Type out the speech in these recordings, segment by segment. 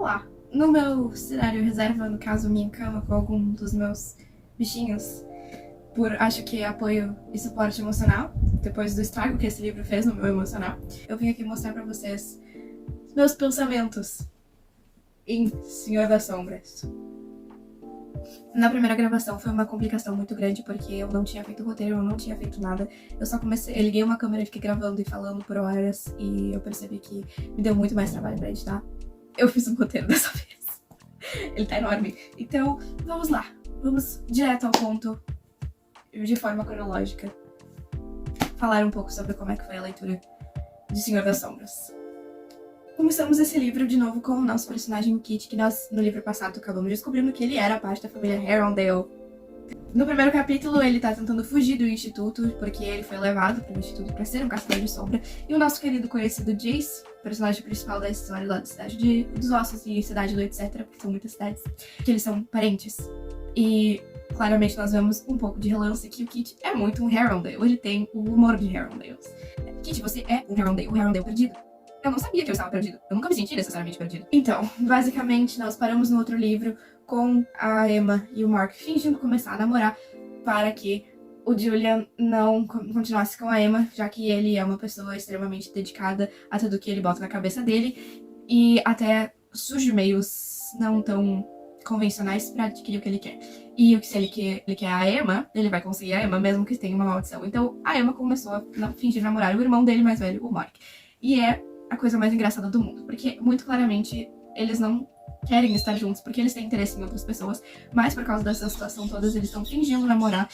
Olá! No meu cenário reserva, no caso minha cama com algum dos meus bichinhos, por acho que apoio e suporte emocional, depois do estrago que esse livro fez no meu emocional, eu vim aqui mostrar pra vocês meus pensamentos em Senhor das Sombras. Na primeira gravação foi uma complicação muito grande porque eu não tinha feito roteiro, eu não tinha feito nada. Eu só comecei, eu liguei uma câmera e fiquei gravando e falando por horas e eu percebi que me deu muito mais trabalho pra editar. Eu fiz um roteiro dessa vez. Ele tá enorme. Então, vamos lá. Vamos direto ao ponto, de forma cronológica. Falar um pouco sobre como é que foi a leitura de Senhor das Sombras. Começamos esse livro de novo com o nosso personagem Kit, que nós, no livro passado, acabamos descobrindo que ele era parte da família Herondale. No primeiro capítulo, ele tá tentando fugir do instituto, porque ele foi levado pro instituto pra ser um caçador de sombra. E o nosso querido conhecido Jace, personagem principal da história lá da Cidade dos Ossos e Cidade do Etc, porque são muitas cidades, que eles são parentes. E claramente nós vemos um pouco de relance que o Kit é muito um Herondale, ele tem o humor de Herondale. Kit, você é um Herondale perdido. Eu não sabia que eu estava perdido. Eu nunca me senti necessariamente perdido. Então, basicamente, nós paramos no outro livro com a Emma e o Mark fingindo começar a namorar para que o Julian não continuasse com a Emma, já que ele é uma pessoa extremamente dedicada a tudo que ele bota na cabeça dele e até surge meios não tão convencionais para adquirir o que ele quer. E se ele quer a Emma, ele vai conseguir a Emma, mesmo que tenha uma maldição. Então, a Emma começou a fingir namorar o irmão dele mais velho, o Mark. E é a coisa mais engraçada do mundo, porque muito claramente eles não querem estar juntos, porque eles têm interesse em outras pessoas, mas por causa dessa situação toda, eles estão fingindo namorar.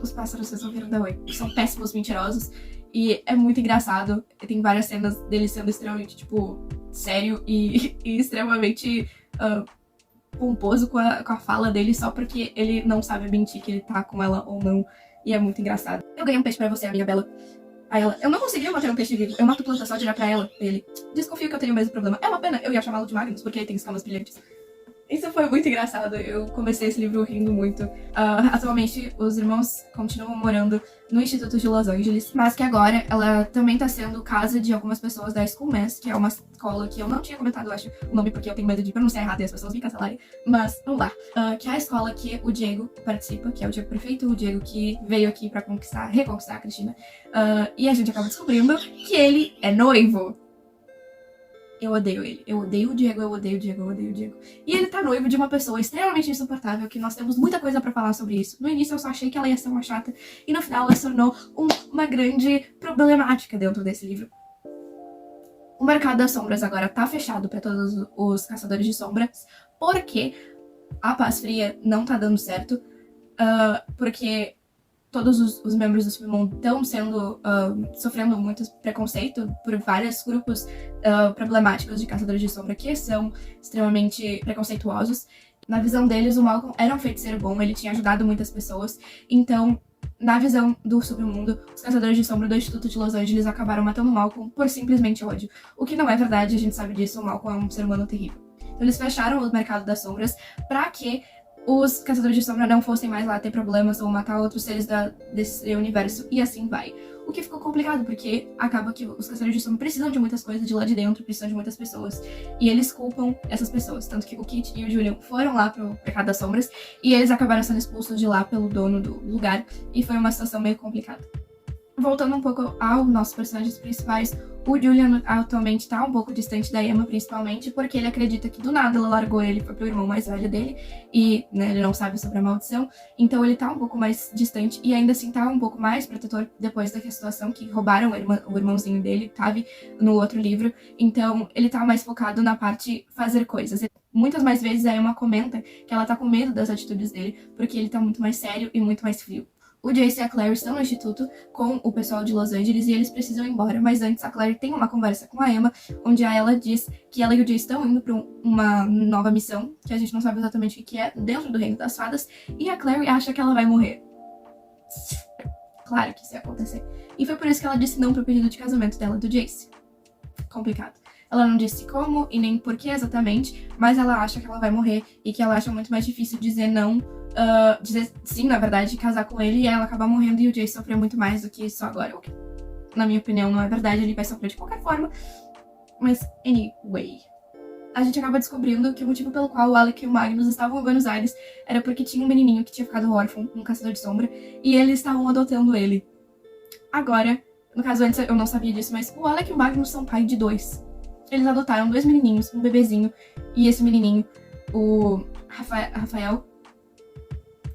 Os pássaros resolveram dar oi. São péssimos mentirosos, e é muito engraçado. Tem várias cenas dele sendo extremamente, tipo, sério e extremamente pomposo com a fala dele, só porque ele não sabe mentir que ele tá com ela ou não, e é muito engraçado. Eu ganhei um peixe pra você, minha bela. Aí ela, eu não conseguia manter um peixe vivo, eu mato planta só de olhar pra ela. Ele, desconfio que eu tenho o mesmo problema. É uma pena, eu ia chamá-lo de Magnus, porque ele tem escamas brilhantes. Isso foi muito engraçado, eu comecei esse livro rindo muito. Atualmente, os irmãos continuam morando no Instituto de Los Angeles, mas que agora ela também tá sendo casa de algumas pessoas da School Mass, que é uma escola que eu não tinha comentado, eu acho, o nome porque eu tenho medo de pronunciar errado e as pessoas me cancelarem. Mas, vamos lá. Que é a escola que o Diego participa, que é o Diego prefeito, o Diego que veio aqui pra reconquistar a Cristina. E a gente acaba descobrindo que ele é noivo. Eu odeio ele. Eu odeio o Diego, eu odeio o Diego, eu odeio o Diego. E ele tá noivo de uma pessoa extremamente insuportável, que nós temos muita coisa pra falar sobre isso. No início eu só achei que ela ia ser uma chata, e no final ela se tornou uma grande problemática dentro desse livro. O mercado das sombras agora tá fechado pra todos os caçadores de sombras, porque a Paz Fria não tá dando certo, porque todos os membros do submundo estão sofrendo muito preconceito por vários grupos problemáticos de caçadores de sombra que são extremamente preconceituosos. Na visão deles, o Malcolm era um feiticeiro bom, ele tinha ajudado muitas pessoas, então, na visão do submundo, os caçadores de sombra do Instituto de Los Angeles acabaram matando o Malcolm por simplesmente ódio. O que não é verdade, a gente sabe disso, o Malcolm é um ser humano terrível. Então eles fecharam o mercado das sombras pra que os caçadores de sombra não fossem mais lá ter problemas ou matar outros seres desse universo, e assim vai. O que ficou complicado, porque acaba que os caçadores de sombra precisam de muitas coisas de lá de dentro, precisam de muitas pessoas, e eles culpam essas pessoas, tanto que o Kit e o Julian foram lá pro mercado das sombras, e eles acabaram sendo expulsos de lá pelo dono do lugar, e foi uma situação meio complicada. Voltando um pouco aos nossos personagens principais, o Julian atualmente tá um pouco distante da Emma, principalmente porque ele acredita que do nada ela largou ele, foi pro irmão mais velho dele, e né, ele não sabe sobre a maldição, então ele tá um pouco mais distante e ainda assim tá um pouco mais protetor depois da situação que roubaram o irmãozinho dele, tava no outro livro, então ele tá mais focado na parte fazer coisas. Muitas mais vezes a Emma comenta que ela tá com medo das atitudes dele, porque ele tá muito mais sério e muito mais frio. O Jace e a Claire estão no instituto com o pessoal de Los Angeles e eles precisam ir embora, mas antes a Claire tem uma conversa com a Emma, onde ela diz que ela e o Jace estão indo para uma nova missão, que a gente não sabe exatamente o que é, dentro do Reino das Fadas, e a Claire acha que ela vai morrer. Claro que isso ia acontecer. E foi por isso que ela disse não pro pedido de casamento dela do Jace. Complicado. Ela não disse como e nem por que exatamente, mas ela acha que ela vai morrer e que ela acha muito mais difícil dizer não, dizer sim, na verdade, casar com ele e ela acabar morrendo e o Jace sofrer muito mais do que isso agora. O que, na minha opinião, não é verdade, ele vai sofrer de qualquer forma. Mas, anyway. a gente acaba descobrindo que o motivo pelo qual o Alec e o Magnus estavam em Buenos Aires era porque tinha um menininho que tinha ficado órfão, um caçador de sombra, e eles estavam adotando ele. Agora, no caso antes eu não sabia disso, mas o Alec e o Magnus são pai de 2. Eles adotaram 2 menininhos, um bebezinho, e esse menininho, o Rafael,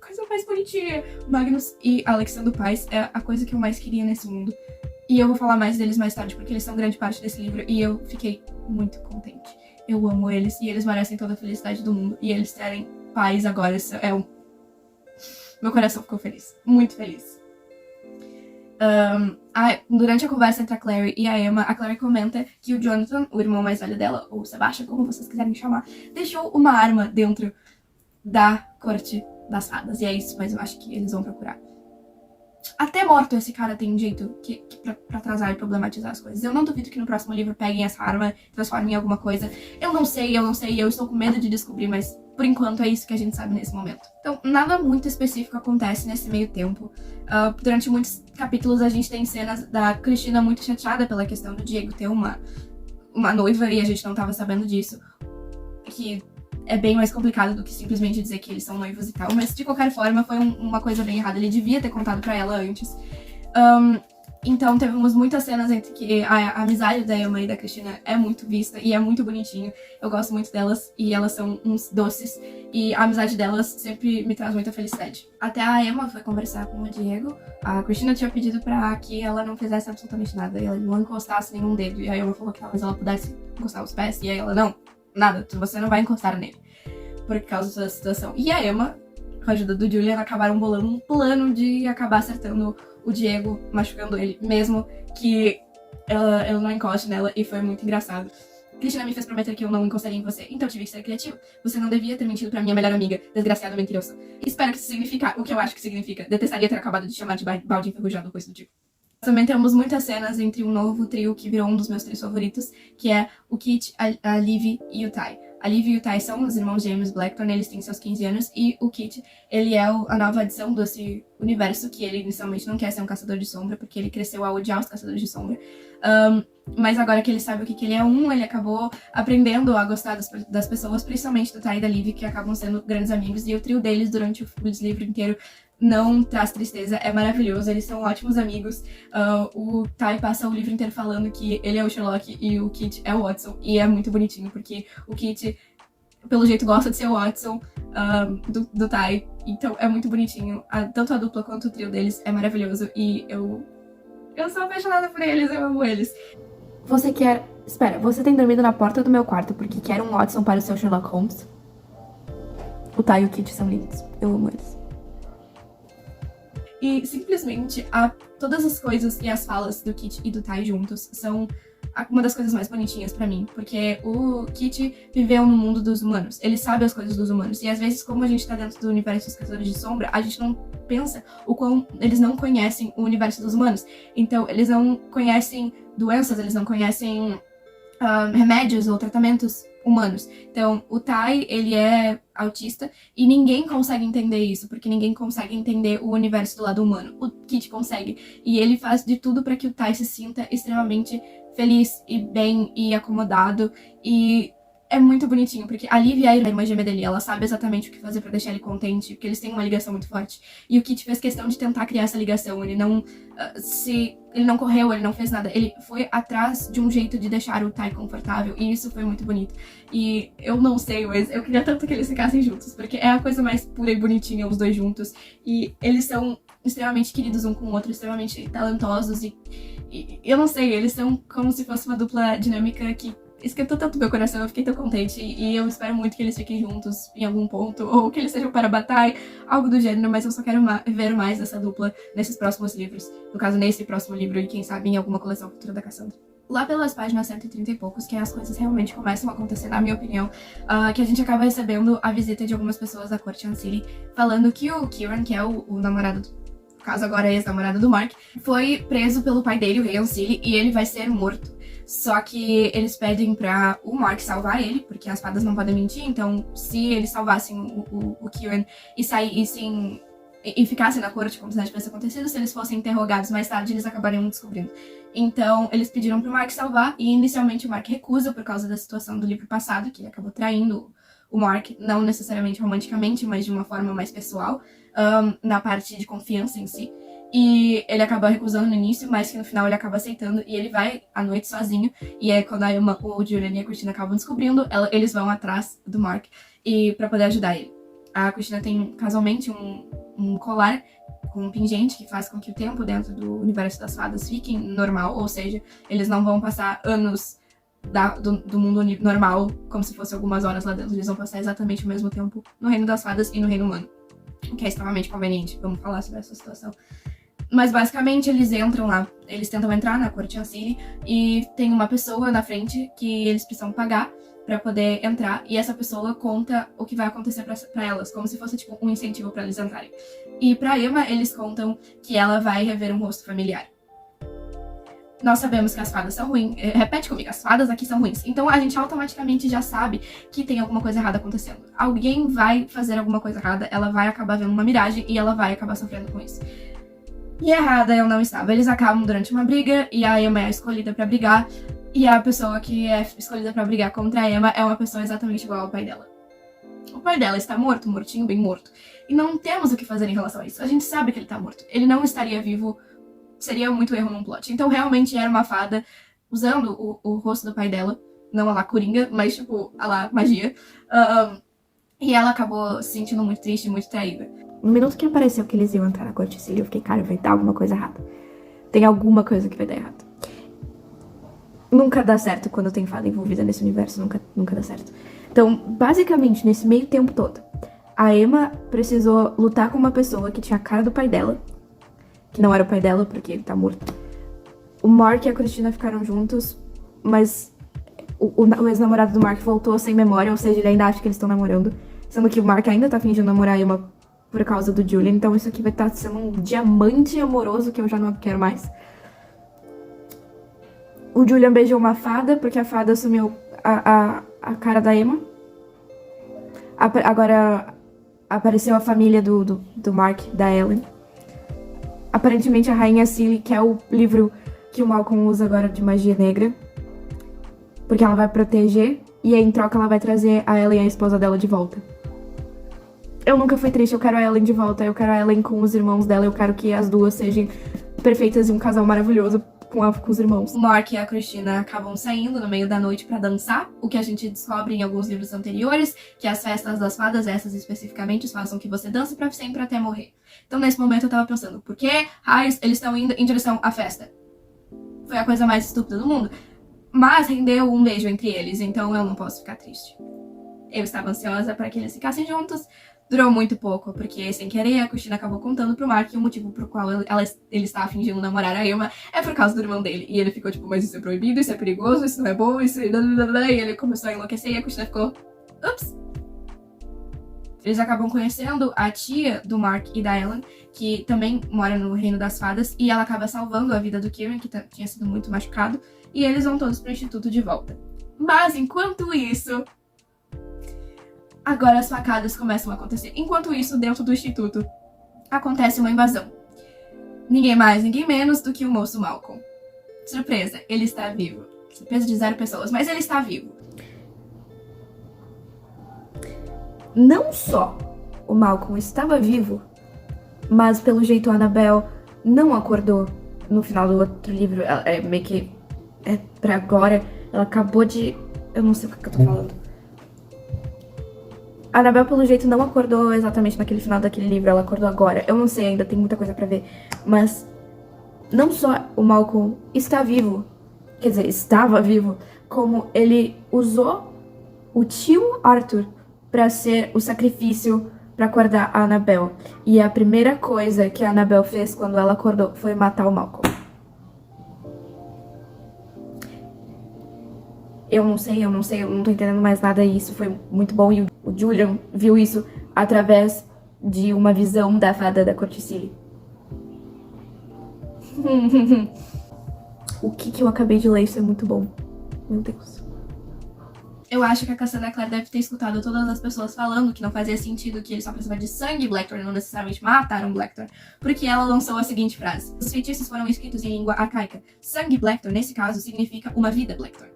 coisa mais bonitinha, Magnus e Alex sendo pais é a coisa que eu mais queria nesse mundo. E eu vou falar mais deles mais tarde, porque eles são grande parte desse livro, e eu fiquei muito contente. Eu amo eles, e eles merecem toda a felicidade do mundo, e eles terem pais agora, meu coração ficou feliz, muito feliz. Durante a conversa entre a Clary e a Emma, a Clary comenta que o Jonathan, o irmão mais velho dela, ou Sebastian, como vocês quiserem chamar, deixou uma arma dentro da corte das fadas. E é isso, mas eu acho que eles vão procurar. Até morto esse cara tem um jeito pra atrasar e problematizar as coisas. Eu não duvido que no próximo livro peguem essa arma e transformem em alguma coisa. Eu não sei, eu estou com medo de descobrir, mas por enquanto é isso que a gente sabe nesse momento. Então, nada muito específico acontece nesse meio tempo. Durante muitos capítulos a gente tem cenas da Cristina muito chateada pela questão do Diego ter uma noiva e a gente não tava sabendo disso. Que é bem mais complicado do que simplesmente dizer que eles são noivos e tal. Mas, de qualquer forma, foi uma coisa bem errada. Ele devia ter contado pra ela antes. Então, tivemos muitas cenas entre que a amizade da Emma e da Cristina é muito vista e é muito bonitinho. Eu gosto muito delas e elas são uns doces. E a amizade delas sempre me traz muita felicidade. Até a Emma foi conversar com o Diego. A Cristina tinha pedido pra que ela não fizesse absolutamente nada. E ela não encostasse nenhum dedo. E a Emma falou que talvez ela pudesse encostar os pés. E aí ela, não. Nada, você não vai encostar nele. Por causa da situação. E a Emma, com a ajuda do Julian, acabaram bolando um plano de acabar acertando o Diego, machucando ele, mesmo que ela não encoste nela, e foi muito engraçado. Cristina me fez prometer que eu não encostaria em você, então tive que ser criativo. Você não devia ter mentido pra minha melhor amiga, desgraciada mentirosa. Espero que isso signifique o que eu acho que significa. Detestaria ter acabado de chamar de balde enferrujado ou coisa do tipo. Também temos muitas cenas entre um novo trio que virou um dos meus trios favoritos, que é o Kit, a Liv e o Ty. A Liv e o Ty são os irmãos gêmeos Blackthorne, eles têm seus 15 anos, e o Kit, ele é a nova adição desse universo, que ele inicialmente não quer ser um caçador de sombra, porque ele cresceu a odiar os caçadores de sombra. Mas agora que ele sabe o que ele é ele acabou aprendendo a gostar das pessoas, principalmente do Ty e da Liv, que acabam sendo grandes amigos, e o trio deles durante o livro inteiro não traz tristeza, é maravilhoso, eles são ótimos amigos. O Ty passa o livro inteiro falando que ele é o Sherlock e o Kit é o Watson, e é muito bonitinho, porque o Kit, pelo jeito, gosta de ser o Watson do Ty, então é muito bonitinho. Tanto a dupla quanto o trio deles é maravilhoso, e eu sou apaixonada por eles, eu amo eles. Espera, você tem dormido na porta do meu quarto porque quer um Watson para o seu Sherlock Holmes? O Ty e o Kit são lindos, eu amo eles. E simplesmente todas as coisas e as falas do Kit e do Ty juntos são uma das coisas mais bonitinhas pra mim, porque o Kit viveu no mundo dos humanos, ele sabe as coisas dos humanos, e às vezes, como a gente tá dentro do universo dos Caçadores de Sombra, a gente não pensa o quão eles não conhecem o universo dos humanos. Então, eles não conhecem doenças, eles não conhecem remédios ou tratamentos humanos. Então, o Ty, ele é autista e ninguém consegue entender isso, porque ninguém consegue entender o universo do lado humano. O Kit consegue, e ele faz de tudo para que o Ty se sinta extremamente feliz e bem e acomodado, e é muito bonitinho, porque a Liv, a irmã gêmea dele, ela sabe exatamente o que fazer pra deixar ele contente, porque eles têm uma ligação muito forte. E o Kit fez questão de tentar criar essa ligação, ele não correu, ele não fez nada, ele foi atrás de um jeito de deixar o Ty confortável, e isso foi muito bonito. E eu não sei, mas eu queria tanto que eles ficassem juntos, porque é a coisa mais pura e bonitinha, os dois juntos, e eles são extremamente queridos um com o outro, extremamente talentosos, e eu não sei, eles são como se fosse uma dupla dinâmica que esquentou tanto meu coração, eu fiquei tão contente, e eu espero muito que eles fiquem juntos em algum ponto, ou que eles sejam para batalha, algo do gênero, mas eu só quero ver mais dessa dupla nesses próximos livros, no caso nesse próximo livro, e quem sabe em alguma coleção futura da Cassandra. Lá pelas páginas 130 e poucos, que as coisas realmente começam a acontecer, na minha opinião, que a gente acaba recebendo a visita de algumas pessoas da corte Ancili, falando que o Kieran, que é o namorado no caso agora é ex-namorado do Mark, foi preso pelo pai dele, o rei Ancili, e ele vai ser morto. Só que eles pedem pra o Mark salvar ele, porque as fadas não podem mentir, então se eles salvassem o Kieran e saíssem e ficassem na corte como se nada tivesse acontecido. Se eles fossem interrogados mais tarde, eles acabariam descobrindo. Então, eles pediram pro Mark salvar, e inicialmente o Mark recusa por causa da situação do livro passado, que ele acabou traindo o Mark, não necessariamente romanticamente, mas de uma forma mais pessoal, na parte de confiança em si. E ele acaba recusando no início, mas que no final ele acaba aceitando, e ele vai à noite sozinho, e é quando a Emma, o Julian e a Christina acabam descobrindo, eles vão atrás do Mark e pra poder ajudar ele. A Christina tem, casualmente, um colar com um pingente que faz com que o tempo dentro do universo das fadas fique normal, ou seja, eles não vão passar anos do mundo normal como se fosse algumas horas lá dentro, eles vão passar exatamente o mesmo tempo no reino das fadas e no reino humano, o que é extremamente conveniente. Vamos falar sobre essa situação. Mas basicamente eles entram lá, eles tentam entrar na corte Ancile e tem uma pessoa na frente que eles precisam pagar pra poder entrar, e essa pessoa conta o que vai acontecer pra elas, como se fosse tipo um incentivo pra eles entrarem. E pra Emma, eles contam que ela vai rever um rosto familiar. Nós sabemos que as fadas são ruins. Repete comigo, as fadas aqui são ruins. Então a gente automaticamente já sabe que tem alguma coisa errada acontecendo. Alguém vai fazer alguma coisa errada, ela vai acabar vendo uma miragem e ela vai acabar sofrendo com isso. E errada eu não estava. Eles acabam durante uma briga e a Emma é escolhida pra brigar. E a pessoa que é escolhida pra brigar contra a Emma é uma pessoa exatamente igual ao pai dela. O pai dela está morto, mortinho, bem morto. E não temos o que fazer em relação a isso. A gente sabe que ele tá morto. Ele não estaria vivo, seria muito erro num plot. Então realmente era uma fada usando o rosto do pai dela. Não a lá Coringa, mas tipo, a lá magia. E ela acabou se sentindo muito triste e muito traída. No minuto que apareceu que eles iam entrar na corte Cília, eu fiquei, cara, vai dar alguma coisa errada. Tem alguma coisa que vai dar errado. Nunca dá certo quando tem fada envolvida nesse universo, nunca dá certo. Então, basicamente, nesse meio tempo todo, a Emma precisou lutar com uma pessoa que tinha a cara do pai dela, que não era o pai dela, porque ele tá morto. O Mark e a Christina ficaram juntos, mas o ex-namorado do Mark voltou sem memória, ou seja, ele ainda acha que eles estão namorando, sendo que o Mark ainda tá fingindo namorar a Emma por causa do Julian, então isso aqui vai estar sendo um diamante amoroso que eu já não quero mais. O Julian beijou uma fada, porque a fada assumiu a cara da Emma. Agora apareceu a família do Mark, da Ellen. Aparentemente a Rainha Cília, que é o livro que o Malcolm usa agora de magia negra. Porque ela vai proteger, e aí em troca ela vai trazer a Ellen e a esposa dela de volta. Eu nunca fui triste, eu quero a Ellen de volta. Eu quero a Ellen com os irmãos dela, eu quero que as duas sejam perfeitas e um casal maravilhoso. Com os irmãos. O Mark e a Christina acabam saindo no meio da noite pra dançar, o que a gente descobre em alguns livros anteriores, que as festas das fadas, essas especificamente, façam que você dance pra sempre até morrer. Então nesse momento eu tava pensando, por que raios eles estão indo em direção à festa? Foi a coisa mais estúpida do mundo. Mas rendeu um beijo entre eles, então eu não posso ficar triste. Eu estava ansiosa para que eles ficassem juntos. Durou muito pouco, porque sem querer a Christina acabou contando pro Mark o motivo pro qual ele estava fingindo namorar a Emma é por causa do irmão dele. E ele ficou tipo, mas isso é proibido, isso é perigoso, isso não é bom, isso é... E ele começou a enlouquecer e a Christina ficou, ups. Eles acabam conhecendo a tia do Mark e da Ellen, que também mora no Reino das Fadas, e ela acaba salvando a vida do Kieran, que tinha sido muito machucado, e eles vão todos pro instituto de volta. Mas enquanto isso... Agora as facadas começam a acontecer. Enquanto isso, dentro do instituto, acontece uma invasão. Ninguém mais, ninguém menos do que o moço Malcolm. Surpresa, ele está vivo. Surpresa de 0 pessoas, mas ele está vivo. Não só o Malcolm estava vivo, mas pelo jeito a Annabelle não acordou no final do outro livro. É meio que... É pra agora. Ela acabou de... Eu não sei o que eu tô falando. A Annabelle, pelo jeito, não acordou exatamente naquele final daquele livro, ela acordou agora. Eu não sei ainda, tem muita coisa pra ver. Mas não só o Malcolm está vivo, quer dizer, estava vivo, como ele usou o tio Arthur pra ser o sacrifício pra acordar a Annabelle. E a primeira coisa que a Annabelle fez quando ela acordou foi matar o Malcolm. Eu não tô entendendo mais nada e isso foi muito bom. E o Julian viu isso através de uma visão da fada da corte Cília. O que eu acabei de ler, isso é muito bom. Meu Deus. Eu acho que a Cassandra Clare deve ter escutado todas as pessoas falando que não fazia sentido, que ele só precisava de sangue Blackthorn, não necessariamente mataram Blackthorn, porque ela lançou a seguinte frase: os feitiços foram escritos em língua arcaica. Sangue Blackthorn, nesse caso, significa uma vida Blackthorn.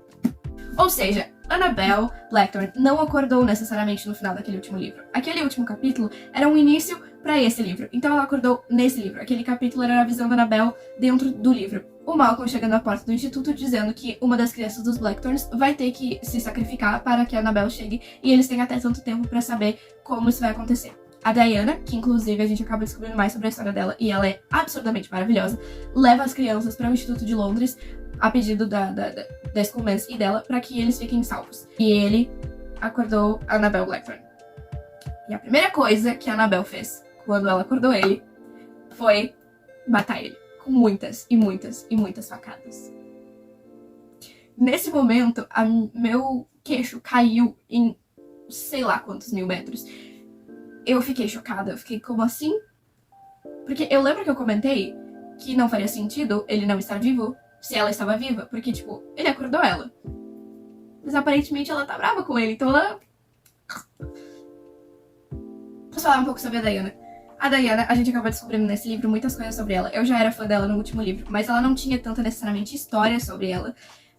Ou seja, Annabelle Blackthorn não acordou necessariamente no final daquele último livro. Aquele último capítulo era um início para esse livro, então ela acordou nesse livro. Aquele capítulo era a visão da Annabelle dentro do livro. O Malcolm chega na porta do instituto dizendo que uma das crianças dos Blackthorns vai ter que se sacrificar para que a Annabelle chegue, e eles têm até tanto tempo para saber como isso vai acontecer. A Diana, que inclusive a gente acaba descobrindo mais sobre a história dela, e ela é absurdamente maravilhosa, leva as crianças para o Instituto de Londres, a pedido da Schoolmans e dela, para que eles fiquem salvos. E ele acordou a Annabelle Blackthorn. E a primeira coisa que a Annabelle fez quando ela acordou ele foi matar ele. Com muitas e muitas e muitas facadas. Nesse momento, meu queixo caiu em sei lá quantos mil metros. Eu fiquei chocada, eu fiquei como assim? Porque eu lembro que eu comentei que não faria sentido ele não estar vivo se ela estava viva, porque, tipo, ele acordou ela. Mas aparentemente ela tá brava com ele, então ela... Posso falar um pouco sobre a Diana? A Diana, a gente acaba descobrindo nesse livro muitas coisas sobre ela. Eu já era fã dela no último livro, mas ela não tinha tanta necessariamente história sobre ela.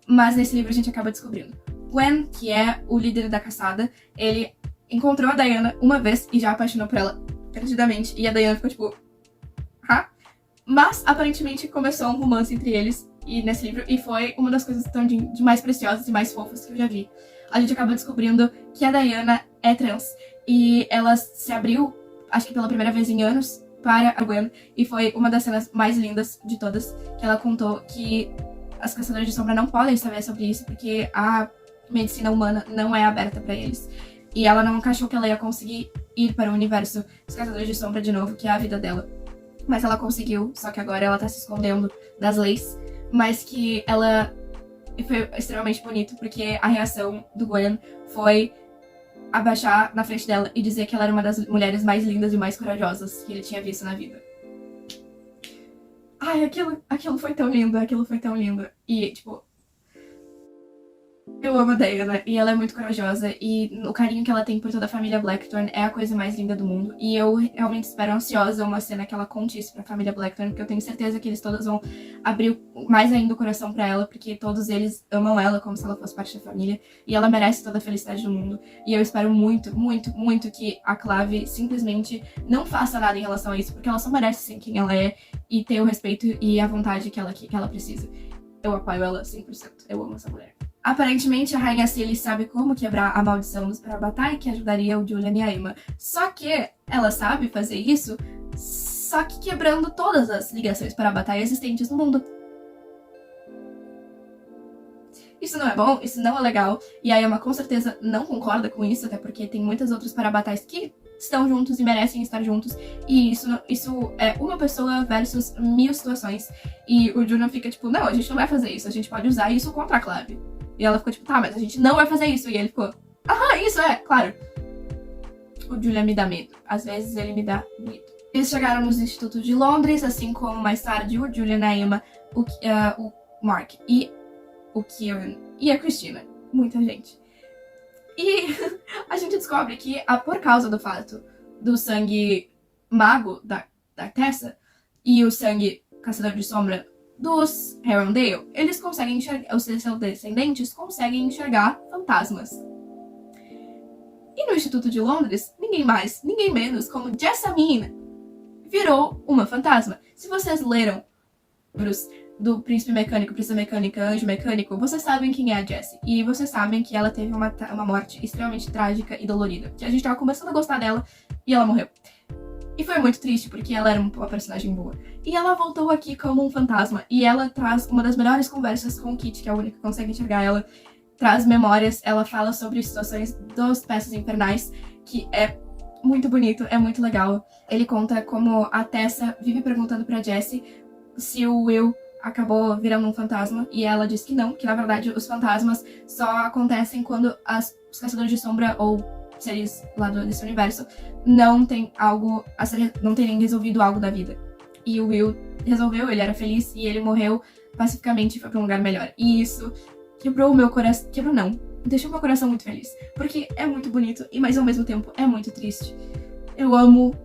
Mas nesse livro a gente acaba descobrindo. Gwen, que é o líder da caçada, ele encontrou a Diana uma vez e já apaixonou por ela perdidamente. E a Diana ficou tipo... Hã? Mas, aparentemente, começou um romance entre eles e nesse livro, e foi uma das coisas tão de mais preciosas e mais fofas que eu já vi. A gente acaba descobrindo que a Diana é trans. E ela se abriu, acho que pela primeira vez em anos, para a Gwen. E foi uma das cenas mais lindas de todas, que ela contou que as Caçadoras de Sombra não podem saber sobre isso, porque a medicina humana não é aberta para eles. E ela não achou que ela ia conseguir ir para o universo dos Caçadores de Sombra de novo, que é a vida dela. Mas ela conseguiu, só que agora ela tá se escondendo das leis. Mas que ela... foi extremamente bonito, porque a reação do Gwen foi abaixar na frente dela e dizer que ela era uma das mulheres mais lindas e mais corajosas que ele tinha visto na vida. Ai, aquilo foi tão lindo, aquilo foi tão lindo. E, tipo... eu amo a Diana, e ela é muito corajosa, e o carinho que ela tem por toda a família Blackthorn é a coisa mais linda do mundo. E eu realmente espero ansiosa uma cena que ela conte isso pra família Blackthorn, porque eu tenho certeza que eles todos vão abrir mais ainda o coração pra ela, porque todos eles amam ela como se ela fosse parte da família, e ela merece toda a felicidade do mundo. E eu espero muito, muito, muito que a Clave simplesmente não faça nada em relação a isso, porque ela só merece ser quem ela é, e ter o respeito e a vontade que ela precisa. Eu apoio ela 100%, eu amo essa mulher. Aparentemente, a Rainha Sealy sabe como quebrar a maldição dos Parabatai, que ajudaria o Julian e a Emma. Só que ela sabe fazer isso, só que quebrando todas as ligações Parabatai existentes no mundo. Isso não é bom, isso não é legal, e a Emma com certeza não concorda com isso, até porque tem muitas outras Parabatais que estão juntos e merecem estar juntos, e isso é uma pessoa versus 1000 situações. E o Julian fica tipo, não, a gente não vai fazer isso, a gente pode usar isso contra a Clave. E ela ficou tipo, tá, mas a gente não vai fazer isso. E ele ficou, isso é, claro. O Julian me dá medo. Às vezes ele me dá medo. Eles chegaram nos institutos de Londres, assim como mais tarde o Julian, a Emma, o Mark e o Kieran e a Christina. Muita gente. E a gente descobre que, por causa do fato do sangue mago da Tessa e o sangue caçador de sombra dos Herondale, eles conseguem enxergar, os seus descendentes conseguem enxergar fantasmas. E no Instituto de Londres, ninguém mais, ninguém menos como Jessamine virou uma fantasma. Se vocês leram livros do Príncipe Mecânico, Princesa Mecânica, Anjo Mecânico, vocês sabem quem é a Jessie. E vocês sabem que ela teve uma morte extremamente trágica e dolorida. Que a gente tava começando a gostar dela e ela morreu. E foi muito triste, porque ela era uma personagem boa. E ela voltou aqui como um fantasma. E ela traz uma das melhores conversas com o Kit, que é o único que consegue enxergar ela. Traz memórias, ela fala sobre situações dos Peças Infernais, que é muito bonito, é muito legal. Ele conta como a Tessa vive perguntando pra Jessie se o Will acabou virando um fantasma. E ela diz que não, que na verdade os fantasmas só acontecem quando os Caçadores de Sombra ou seres lá desse universo não tem algo a ser, não terem resolvido algo da vida. E o Will resolveu, ele era feliz e ele morreu pacificamente e foi pra um lugar melhor. E isso quebrou o meu coração. Quebrou não. deixou meu coração muito feliz. Porque é muito bonito, mas ao mesmo tempo é muito triste. Eu amo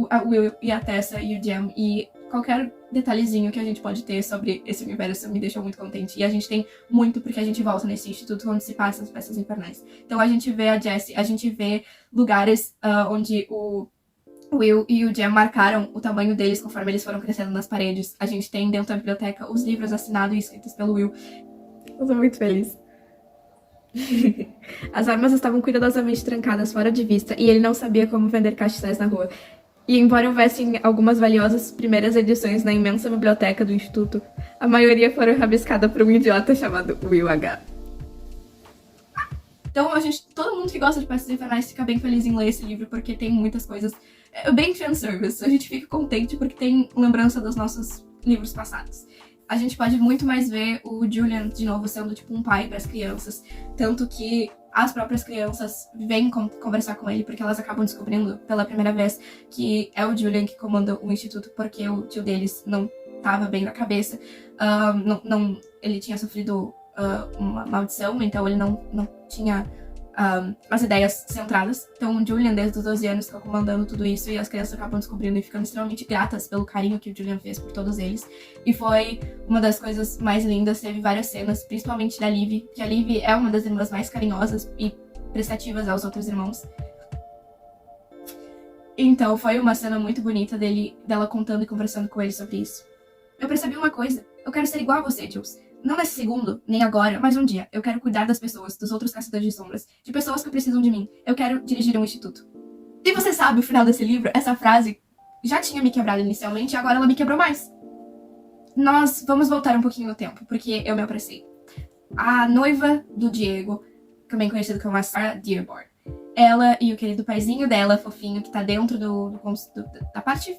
a Will e a Tessa e o Jem, e qualquer detalhezinho que a gente pode ter sobre esse universo me deixou muito contente. E a gente tem muito porque a gente volta nesse instituto onde se passam as peças infernais. Então a gente vê a Jessie, a gente vê lugares onde o Will e o Jem marcaram o tamanho deles conforme eles foram crescendo nas paredes. A gente tem dentro da biblioteca os livros assinados e escritos pelo Will. Eu tô muito feliz. As armas estavam cuidadosamente trancadas fora de vista e ele não sabia como vender castiçais na rua. E embora houvessem algumas valiosas primeiras edições na imensa biblioteca do instituto, a maioria foram rabiscadas por um idiota chamado Will H. Então todo mundo que gosta de Peças Infernais fica bem feliz em ler esse livro, porque tem muitas coisas, bem fanservice. A gente fica contente porque tem lembrança dos nossos livros passados. A gente pode muito mais ver o Julian de novo sendo tipo um pai para as crianças, tanto que as próprias crianças vêm conversar com ele porque elas acabam descobrindo pela primeira vez que é o Julian que comanda o instituto, porque o tio deles não estava bem na cabeça, ele tinha sofrido uma maldição, então ele não tinha as ideias centradas. Então o Julian, desde os 12 anos, está comandando tudo isso e as crianças acabam descobrindo e ficando extremamente gratas pelo carinho que o Julian fez por todos eles. E foi uma das coisas mais lindas. Teve várias cenas, principalmente da Liv, que a Liv é uma das irmãs mais carinhosas e prestativas aos outros irmãos. Então foi uma cena muito bonita dela contando e conversando com ele sobre isso. Eu percebi uma coisa. Eu quero ser igual a você, Jules. Não nesse segundo, nem agora, mas um dia. Eu quero cuidar das pessoas, dos outros caçadores de sombras, de pessoas que precisam de mim. Eu quero dirigir um instituto. E você sabe, o final desse livro, essa frase já tinha me quebrado inicialmente e agora ela me quebrou mais. Nós vamos voltar um pouquinho no tempo, porque eu me apressei. A noiva do Diego, também conhecida como a Sarah Dearborn, ela e o querido paizinho dela, fofinho, que tá dentro da parte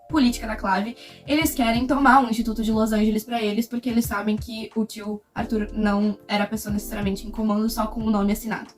política da Clave, eles querem tomar um instituto de Los Angeles pra eles, porque eles sabem que o tio Arthur não era a pessoa necessariamente em comando só com o nome assinado.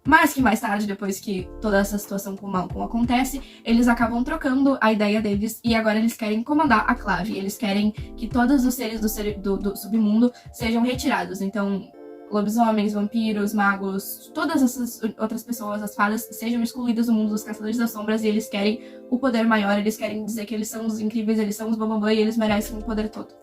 Mas que mais tarde, depois que toda essa situação com o Malcolm acontece, eles acabam trocando a ideia deles e agora eles querem comandar a Clave. Eles querem que todos os seres do submundo sejam retirados. Então, lobisomens, vampiros, magos, todas essas outras pessoas, as fadas, sejam excluídas do mundo dos Caçadores das Sombras e eles querem o poder maior, eles querem dizer que eles são os incríveis, eles são os bambambam e eles merecem o poder todo.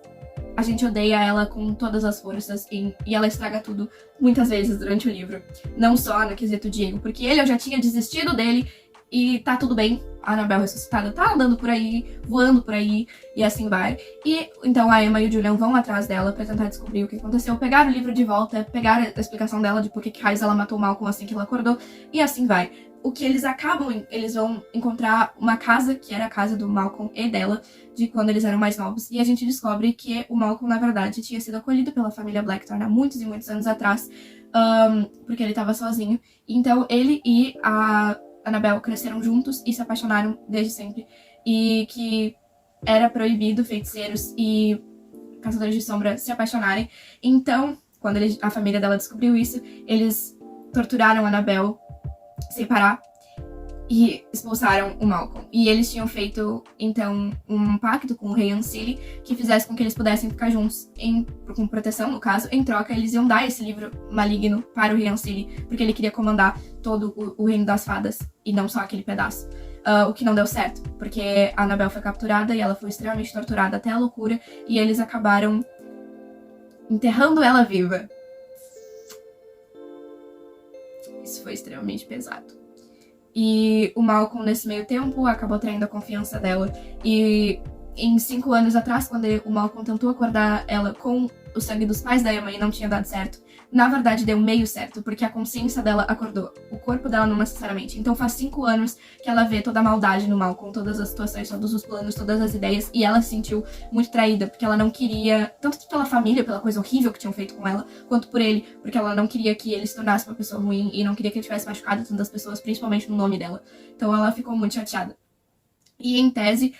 A gente odeia ela com todas as forças e ela estraga tudo muitas vezes durante o livro. Não só no quesito Diego, porque eu já tinha desistido dele e tá tudo bem. A Annabelle ressuscitada tá andando por aí, voando por aí, e assim vai. E então a Emma e o Julian vão atrás dela pra tentar descobrir o que aconteceu, pegar o livro de volta, pegar a explicação dela de por que raios ela matou o Malcolm assim que ela acordou, e assim vai. O que eles vão encontrar uma casa, que era a casa do Malcolm e dela, de quando eles eram mais novos, e a gente descobre que o Malcolm, na verdade, tinha sido acolhido pela família Blackthorne há muitos e muitos anos atrás, porque ele tava sozinho. Então ele e a Annabelle cresceram juntos e se apaixonaram desde sempre. E que era proibido feiticeiros e caçadores de sombra se apaixonarem. Então, quando a família dela descobriu isso, eles torturaram a Annabelle sem parar e expulsaram o Malcolm. E eles tinham feito, então, um pacto com o rei Ancili que fizesse com que eles pudessem ficar juntos, com proteção, no caso. Em troca, eles iam dar esse livro maligno para o rei Ancili, porque ele queria comandar todo o reino das fadas, e não só aquele pedaço. O que não deu certo, porque a Annabelle foi capturada e ela foi extremamente torturada até a loucura, e eles acabaram enterrando ela viva. Isso foi extremamente pesado. E o Malcolm, nesse meio tempo, acabou traindo a confiança dela. E em 5 anos atrás, quando o Malcolm tentou acordar ela com o sangue dos pais da Emma e não tinha dado certo, na verdade deu meio certo, porque a consciência dela acordou. O corpo dela não necessariamente. Então faz 5 anos que ela vê toda a maldade no Malcolm, todas as situações, todos os planos, todas as ideias, e ela se sentiu muito traída, porque ela não queria, tanto pela família, pela coisa horrível que tinham feito com ela, quanto por ele, porque ela não queria que ele se tornasse uma pessoa ruim e não queria que ele tivesse machucado tantas pessoas, principalmente no nome dela. Então ela ficou muito chateada. E em tese,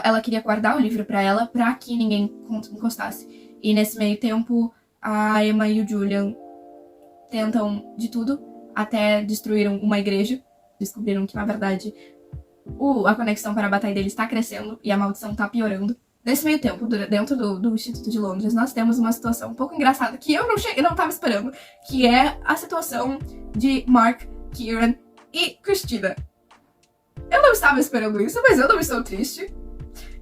ela queria guardar o livro pra ela, pra que ninguém encostasse. E nesse meio tempo, a Emma e o Julian tentam de tudo, até destruíram uma igreja. Descobriram que, na verdade, a conexão para a batalha deles está crescendo e a maldição está piorando. Nesse meio tempo, dentro do Instituto de Londres, nós temos uma situação um pouco engraçada que eu não tava esperando, que é a situação de Mark, Kieran e Christina. Eu não estava esperando isso, mas eu não estou triste.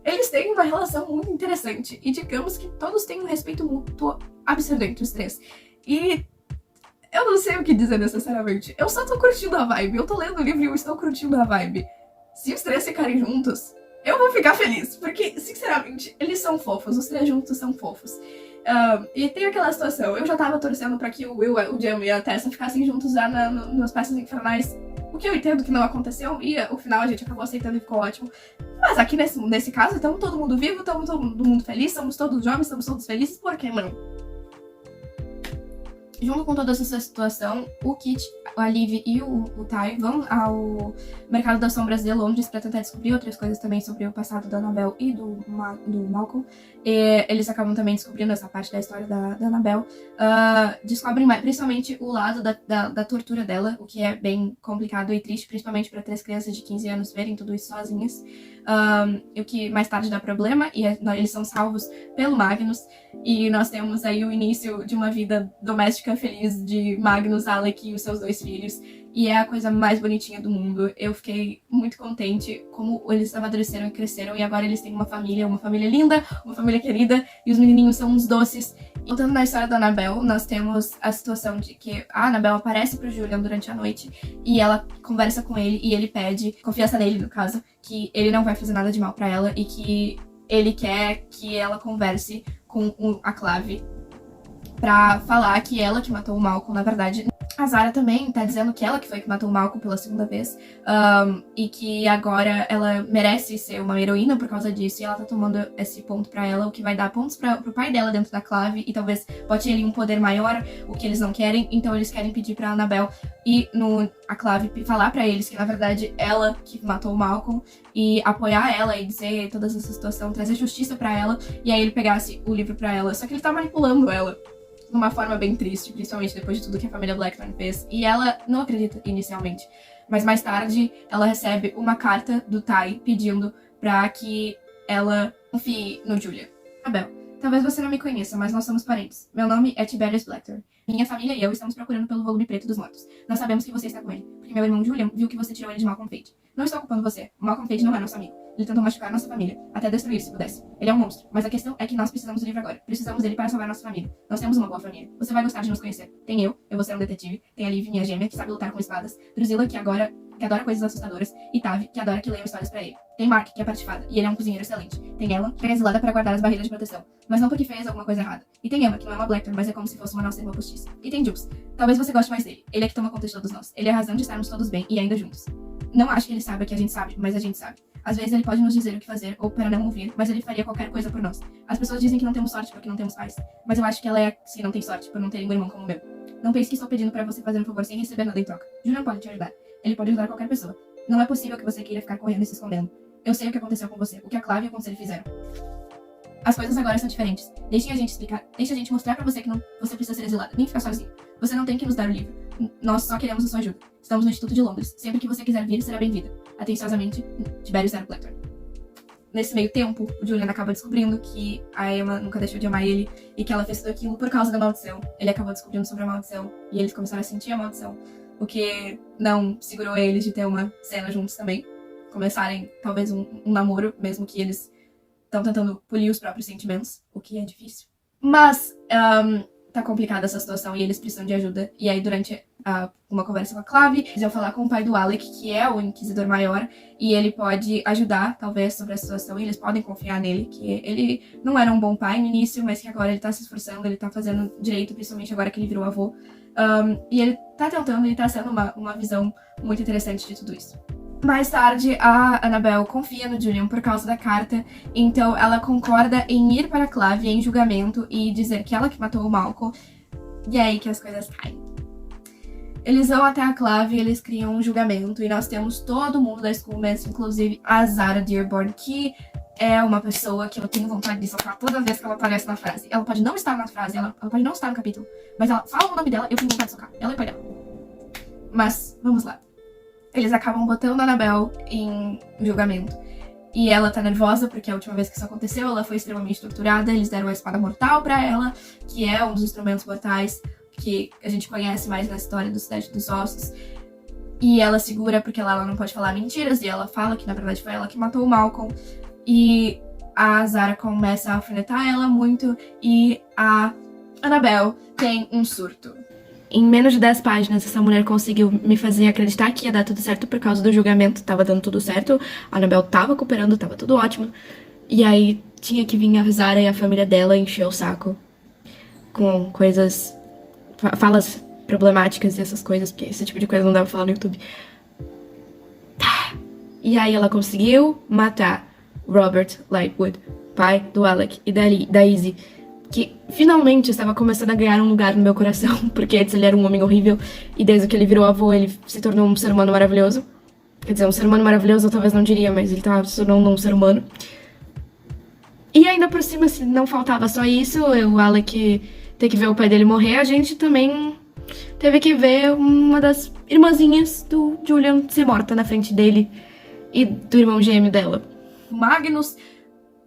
Eles têm uma relação muito interessante e digamos que todos têm um respeito mútuo absurdo entre os três. E eu não sei o que dizer necessariamente. Eu só tô curtindo a vibe. Eu tô lendo o livro e eu estou curtindo a vibe. Se os três ficarem juntos, eu vou ficar feliz. Porque, sinceramente, eles são fofos. Os três juntos são fofos. E tem aquela situação. Eu já tava torcendo pra que o Will, o Jam e a Tessa ficassem juntos já nas peças infernais. O que eu entendo que não aconteceu. E o final a gente acabou aceitando e ficou ótimo. Mas aqui nesse caso, estamos todo mundo vivo, estamos todo mundo feliz, somos todos jovens, estamos todos felizes. Por que não? Junto com toda essa situação, o Kit, a Liv e o Ty vão ao Mercado das Sombras de Londres para tentar descobrir outras coisas também sobre o passado da Annabelle e do Malcolm. E eles acabam também descobrindo essa parte da história da Annabelle. Descobrem principalmente o lado da tortura dela, o que é bem complicado e triste, principalmente para 3 crianças de 15 anos verem tudo isso sozinhas. O que mais tarde dá problema, e eles são salvos pelo Magnus. E nós temos aí o início de uma vida doméstica feliz de Magnus, Alec e os seus 2 filhos. E é a coisa mais bonitinha do mundo. Eu fiquei muito contente como eles amadureceram e cresceram. E agora eles têm uma família linda, uma família querida. E os menininhos são uns doces. Voltando na história da Annabelle, nós temos a situação de que a Annabelle aparece pro Julian durante a noite. E ela conversa com ele e ele pede, confiança nele no caso, que ele não vai fazer nada de mal pra ela. E que ele quer que ela converse com a Clave pra falar que ela que matou o Malcolm, na verdade. A Zara também tá dizendo que ela que foi que matou o Malcolm pela segunda vez. E que agora ela merece ser uma heroína por causa disso. E ela tá tomando esse ponto pra ela, o que vai dar pontos pro pai dela dentro da Clave. E talvez bote ele um poder maior, o que eles não querem. Então eles querem pedir pra Annabelle ir a Clave falar pra eles que na verdade ela que matou o Malcolm. E apoiar ela e dizer toda essa situação, trazer justiça pra ela. E aí ele pegasse o livro pra ela. Só que ele tá manipulando ela de uma forma bem triste, principalmente depois de tudo que a família Blackthorne fez. E ela não acredita inicialmente. Mas mais tarde, ela recebe uma carta do Ty pedindo pra que ela confie no Julian. Abel, talvez você não me conheça, mas nós somos parentes. Meu nome é Tiberius Blackthorne. Minha família e eu estamos procurando pelo volume preto dos mortos. Nós sabemos que você está com ele, porque meu irmão Julian viu que você tirou ele de Malcolm Fade. Não estou culpando você. Malcolm Fade não é nosso amigo. Ele tentou machucar nossa família, até destruir se pudesse. Ele é um monstro, mas a questão é que nós precisamos do livro agora. Precisamos dele para salvar nossa família. Nós temos uma boa família. Você vai gostar de nos conhecer. Tem eu vou ser um detetive. Tem a Liv, minha gêmea, que sabe lutar com espadas. Drusilla, que adora coisas assustadoras. E Tavi, que adora que leiam histórias pra ele. Tem Mark, que é patifada, e ele é um cozinheiro excelente. Tem ela, que é exilada para guardar as barreiras de proteção, mas não porque fez alguma coisa errada. E tem Emma, que não é uma Blackthorne, mas é como se fosse uma nossa irmã postiça. E tem Jules. Talvez você goste mais dele. Ele é que toma conta de todos nós. Ele é a razão de estarmos todos bem e ainda juntos. Não acho que ele saiba que a gente sabe, mas a gente sabe. Às vezes ele pode nos dizer o que fazer ou para não ouvir, mas ele faria qualquer coisa por nós. As pessoas dizem que não temos sorte porque não temos pais, mas eu acho que ela é que não tem sorte por não ter um irmão como o meu. Não pense que estou pedindo para você fazer um favor sem receber nada em troca. Julian pode te ajudar. Ele pode ajudar qualquer pessoa. Não é possível que você queira ficar correndo e se escondendo. Eu sei o que aconteceu com você, o que a Clave e o Conselho fizeram. As coisas agora são diferentes. Deixem a gente explicar. Deixa a gente mostrar pra você que você precisa ser exilada, nem ficar sozinho. Você não tem que nos dar o livro. Nós só queremos a sua ajuda. Estamos no Instituto de Londres. Sempre que você quiser vir, será bem-vinda. Atenciosamente, Tiberius Zero Blackthorne. Nesse meio tempo, o Julian acaba descobrindo que a Emma nunca deixou de amar ele e que ela fez tudo aquilo por causa da maldição. Ele acabou descobrindo sobre a maldição e eles começaram a sentir a maldição, o que não segurou eles de ter uma cena juntos também. Começarem, talvez, um namoro, mesmo que eles estão tentando polir os próprios sentimentos, o que é difícil. Mas tá complicada essa situação e eles precisam de ajuda. E aí, durante uma conversa com a Clave, eles vão falar com o pai do Alec, que é o Inquisidor Maior, e ele pode ajudar, talvez, sobre a situação, e eles podem confiar nele, que ele não era um bom pai no início, mas que agora ele tá se esforçando, ele tá fazendo direito, principalmente agora que ele virou avô. E ele tá tentando, ele tá sendo uma visão muito interessante de tudo isso. Mais tarde, a Annabelle confia no Julian por causa da carta, então ela concorda em ir para a Clave em julgamento e dizer que ela que matou o Malcolm, e é aí que as coisas caem. Eles vão até a Clave, eles criam um julgamento, e nós temos todo mundo da Schoolmaster, inclusive a Zara Dearborn, que é uma pessoa que eu tenho vontade de socar toda vez que ela aparece na frase. Ela pode não estar na frase, ela pode não estar no capítulo, mas ela fala o nome dela, eu tenho vontade de socar. Ela é o pai dela. Mas, vamos lá. Eles acabam botando a Annabelle em julgamento. E ela tá nervosa porque a última vez que isso aconteceu, ela foi extremamente torturada. Eles deram a espada mortal pra ela, que é um dos instrumentos mortais que a gente conhece mais na história do Cidade dos Ossos. E ela segura porque ela não pode falar mentiras, e ela fala que na verdade foi ela que matou o Malcolm. E a Zara começa a alfinetar ela muito, e a Annabelle tem um surto. Em menos de 10 páginas, essa mulher conseguiu me fazer acreditar que ia dar tudo certo por causa do julgamento. Tava dando tudo certo, a Annabelle tava cooperando, tava tudo ótimo. E aí tinha que vir a Zara e a família dela encher o saco com coisas, falas problemáticas e essas coisas, porque esse tipo de coisa não dá pra falar no YouTube. E aí ela conseguiu matar Robert Lightwood, pai do Alec e da Izzy, que finalmente estava começando a ganhar um lugar no meu coração, porque antes ele era um homem horrível, e desde que ele virou avô, ele se tornou um ser humano maravilhoso. Quer dizer, um ser humano maravilhoso eu talvez não diria, mas ele tava se tornando um ser humano. E ainda por cima, se não faltava só isso, o Alec ter que ver o pai dele morrer, a gente também teve que ver uma das irmãzinhas do Julian ser morta na frente dele e do irmão gêmeo dela. Magnus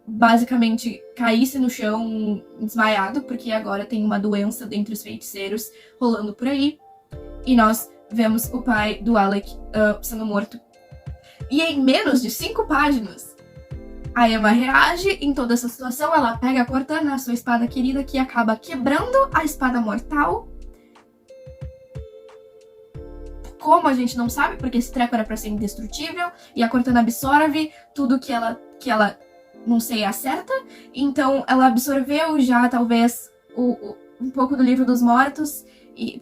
basicamente caísse no chão desmaiado, porque agora tem uma doença dentre os feiticeiros rolando por aí. E nós vemos o pai do Alec sendo morto. E em menos de 5 páginas, a Emma reage em toda essa situação. Ela pega a Cortana, a sua espada querida, que acaba quebrando a espada mortal. Como a gente não sabe, porque esse treco era pra ser indestrutível, e a Cortana absorve tudo que ela não sei, acerta. Então ela absorveu já, talvez, um pouco do livro dos mortos,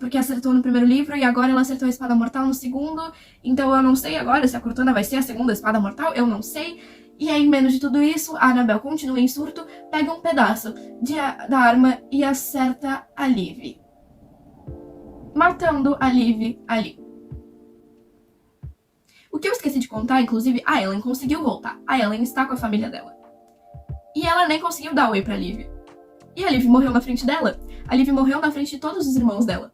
porque acertou no primeiro livro, e agora ela acertou a espada mortal no segundo. Então eu não sei agora se a Cortana vai ser a segunda espada mortal, eu não sei. E aí, em menos de tudo isso, a Annabelle continua em surto, pega um pedaço da arma e acerta a Liv, matando a Liv ali. O que eu esqueci de contar, inclusive, a Ellen conseguiu voltar. A Ellen está com a família dela. E ela nem conseguiu dar oi pra Liv. E a Liv morreu na frente dela. A Liv morreu na frente de todos os irmãos dela.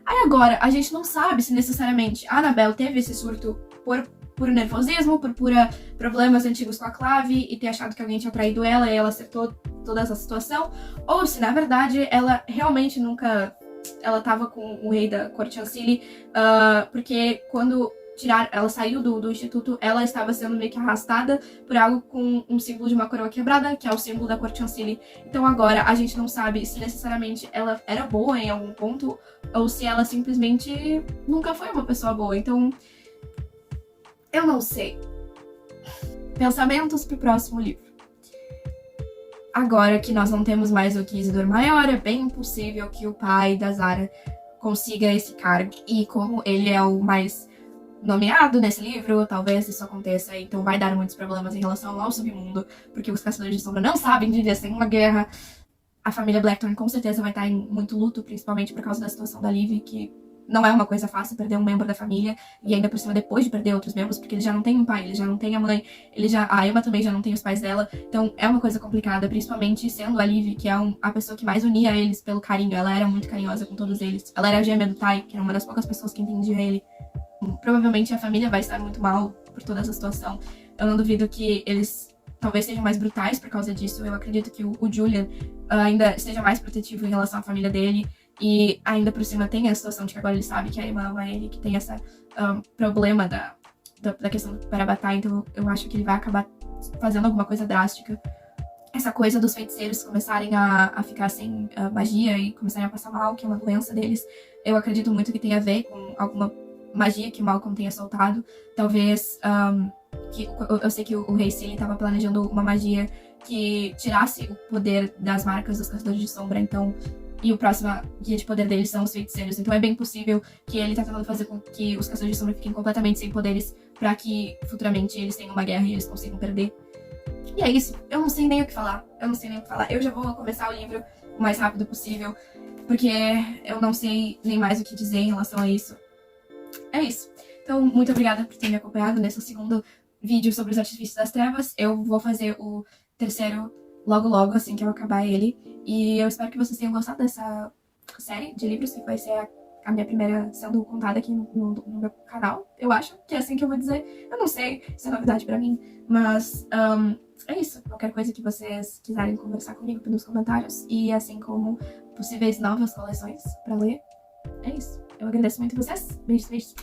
Aí agora, a gente não sabe se necessariamente a Annabelle teve esse surto por puro nervosismo, por problemas antigos com a Clave e ter achado que alguém tinha traído ela e ela acertou toda essa situação, ou se na verdade ela realmente nunca... Ela tava com o rei da corte Ancili, porque quando ela saiu do instituto, ela estava sendo meio que arrastada por algo com um símbolo de uma coroa quebrada, que é o símbolo da corte Ancili. Então agora a gente não sabe se necessariamente ela era boa em algum ponto, ou se ela simplesmente nunca foi uma pessoa boa. Então, eu não sei. Pensamentos pro próximo livro. Agora que nós não temos mais o Inquisidor Maior, é bem possível que o pai da Zara consiga esse cargo. E como ele é o mais nomeado nesse livro, talvez isso aconteça. Então vai dar muitos problemas em relação ao submundo, porque os Caçadores de Sombra não sabem viver sem uma guerra. A família Blackthorn com certeza vai estar em muito luto, principalmente por causa da situação da Liv, que não é uma coisa fácil perder um membro da família, e ainda por cima depois de perder outros membros, porque ele já não tem um pai, ele já não tem a mãe, a Emma também já não tem os pais dela, então é uma coisa complicada, principalmente sendo a Liv, que é a pessoa que mais unia eles pelo carinho. Ela era muito carinhosa com todos eles, ela era a gêmea do Tai, que era uma das poucas pessoas que entendia ele. Provavelmente a família vai estar muito mal por toda essa situação. Eu não duvido que eles talvez sejam mais brutais por causa disso. Eu acredito que o Julian ainda esteja mais protetivo em relação à família dele. E ainda por cima tem a situação de que agora ele sabe que a Emma ama ele, que tem esse problema da questão do Parabatá. Então eu acho que ele vai acabar fazendo alguma coisa drástica. Essa coisa dos feiticeiros começarem a ficar sem magia e começarem a passar mal, que é uma doença deles, eu acredito muito que tem a ver com alguma magia que o Malcolm tenha soltado. Talvez, eu sei que o Rei Sealy estava planejando uma magia que tirasse o poder das marcas dos Caçadores de Sombra, então... E o próximo guia de poder deles são os feiticeiros. Então é bem possível que ele tá tentando fazer com que os Caçadores de Sombra fiquem completamente sem poderes pra que futuramente eles tenham uma guerra e eles consigam perder. E é isso. Eu não sei nem o que falar. Eu já vou começar o livro o mais rápido possível, porque eu não sei nem mais o que dizer em relação a isso. É isso. Então, muito obrigada por ter me acompanhado nesse segundo vídeo sobre os Artifícios das Trevas. Eu vou fazer o terceiro logo, assim que eu acabar ele. E eu espero que vocês tenham gostado dessa série de livros, que vai ser a minha primeira sendo contada aqui no meu canal. Eu acho que é assim que eu vou dizer. Eu não sei se é novidade pra mim, mas é isso. Qualquer coisa que vocês quiserem conversar comigo nos comentários, e assim como possíveis novas coleções pra ler, é isso. Eu agradeço muito vocês. Beijos, beijos.